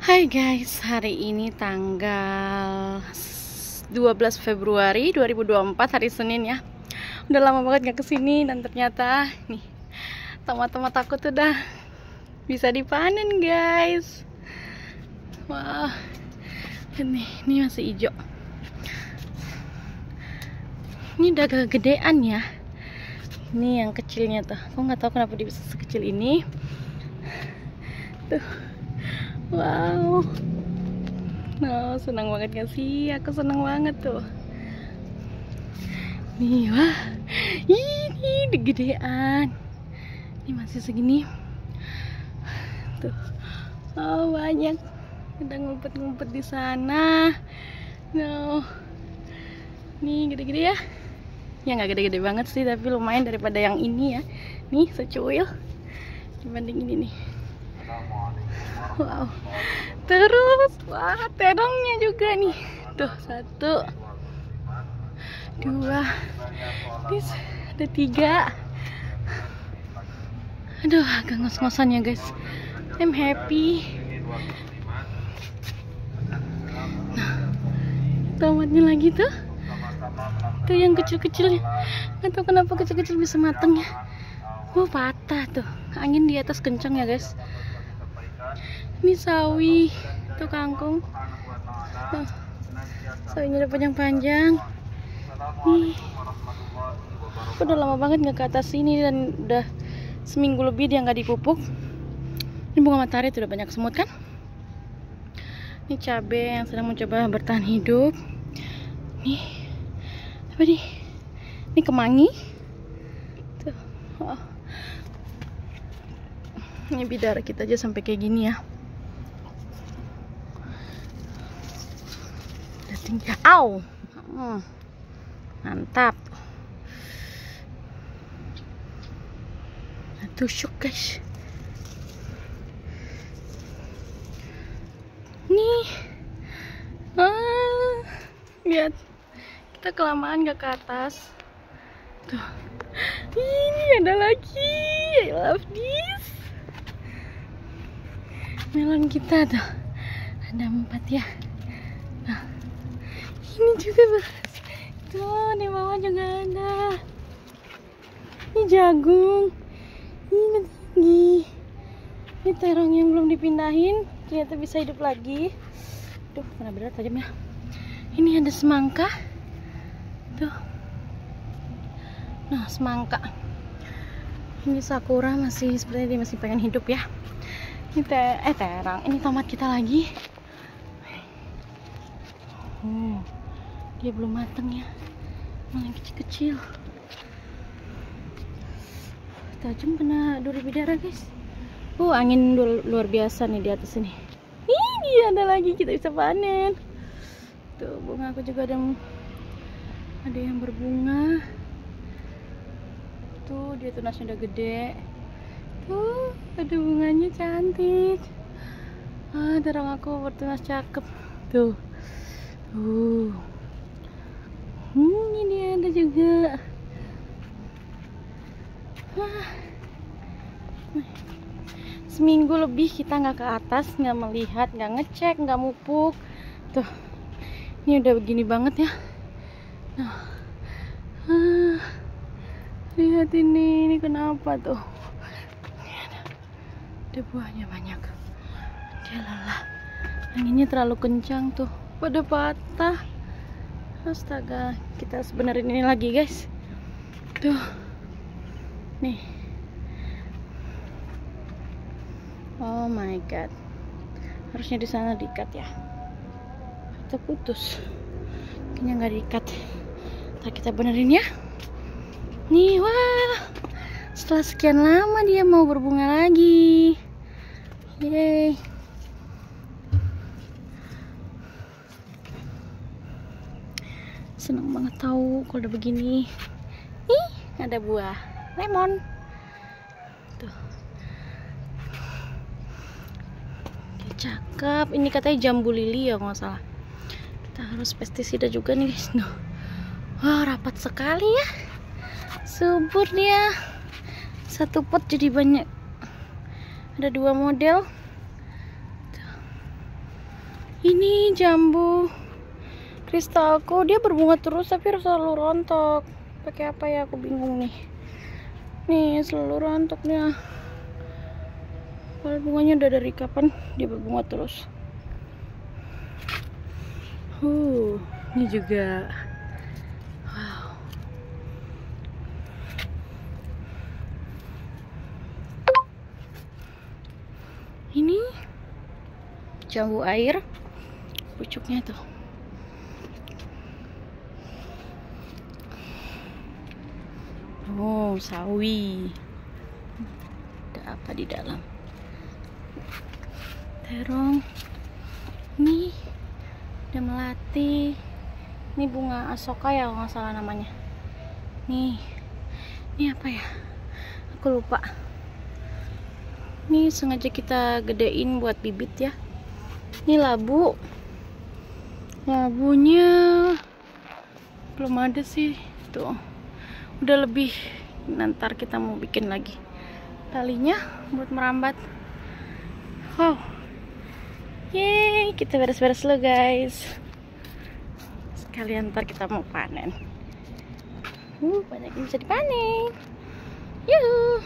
Hai guys, hari ini tanggal 12 Februari 2024, hari Senin ya. Udah lama banget gak kesini dan ternyata nih tomat-tomat aku tuh udah bisa dipanen guys. Wah, ini masih hijau. Ini udah agak gedean ya. Ini yang kecilnya tuh, aku nggak tahu kenapa dia bisa sekecil ini. Tuh. Wow, no, senang banget gak sih? Aku senang banget tuh. Nih, wah, ini gedean. Ini masih segini. Tuh, oh banyak. Udah ngumpet-ngumpet di sana. No, nih gede-gede ya. Ya nggak gede-gede banget sih, tapi lumayan daripada yang ini ya. Nih secuil dibanding ini nih. Wow, terus wah terongnya juga nih tuh, 1 2 ada 3. Aduh agak ngos-ngosan ya guys, I'm happy. Nah, tomatnya lagi tuh yang kecil-kecilnya, nggak tahu kenapa kecil-kecil bisa mateng ya. Patah tuh, angin di atas kencang ya guys. Ini sawi, tuh kangkung. Tuh, sawinya udah panjang-panjang. Nih, aku udah lama banget nggak ke atas sini dan udah seminggu lebih dia nggak dipupuk. Ini bunga matahari tuh udah banyak semut kan? Ini cabai yang sedang mencoba bertahan hidup. Nih, apa nih? Ini kemangi. Tuh, oh. Ini bidara kita aja sampai kayak gini ya. Au, mantap. Tusuk guys. Nih, lihat, kita kelamaan gak ke atas. Tuh, ini ada lagi. I love this. Melon kita tuh ada 4 ya. Nah, ini juga tuh di bawah juga ada. Ini jagung, ini tinggi. Ini terong yang belum dipindahin, ternyata bisa hidup lagi. Duh, mana berat tajamnya. Ini ada semangka. Tuh. Nah, semangka. Ini sakura masih sepertinya dia masih pengen hidup ya. Ini terang. Ini tomat kita lagi. Dia belum matang ya, malah kecil-kecil. Tajam kena duri bidara guys. Angin luar biasa nih di atas ini. Ini ada lagi, kita bisa panen. Tuh bunga aku juga ada yang berbunga. Tuh dia tunasnya udah gede. Tuh ada bunganya cantik. Terang aku bertunas cakep. Tuh. Ini dia ada juga. Seminggu lebih kita nggak ke atas, nggak melihat, nggak ngecek, nggak mupuk. Tuh, ini udah begini banget ya. Nah, lihat ini kenapa tuh? Ada buahnya banyak. Dia lelah. Anginnya terlalu kencang tuh, pada patah. Astaga, kita sebenarnya ini lagi guys. Tuh, nih. Oh my god, harusnya di sana diikat ya. Kita putus, kayaknya nggak diikat. Ntar kita benerin ya. Nih, wah, setelah sekian lama dia mau berbunga lagi. Yeay. Senang banget tahu kalau udah begini. Ih, ada buah lemon. Tuh. Dia cakep. Ini katanya jambu lili ya kalau nggak salah. Kita harus pestisida juga nih guys. Wah, rapat sekali ya. Subur dia. 1 pot jadi banyak. Ada 2 model. Tuh. Ini jambu kristalku, dia berbunga terus tapi selalu rontok. Pakai apa ya, aku bingung nih. Nih selalu rontoknya. Kalau bunganya udah dari kapan dia berbunga terus. Ini juga. Wow. Ini jambu air, pucuknya tuh. Oh, sawi. Ada apa di dalam? Terong. Nih, ada melati. Ini bunga asoka ya, kalau nggak salah namanya. Nih, ini apa ya? Aku lupa. Ini sengaja kita gedein buat bibit ya. Ini labu. Labunya belum ada sih. Tuh. Udah lebih. Nanti kita mau bikin lagi talinya buat merambat. Wow. Yeay, kita beres-beres dulu guys. Sekalian ntar kita mau panen. Banyak yang bisa dipanen. Yuhu.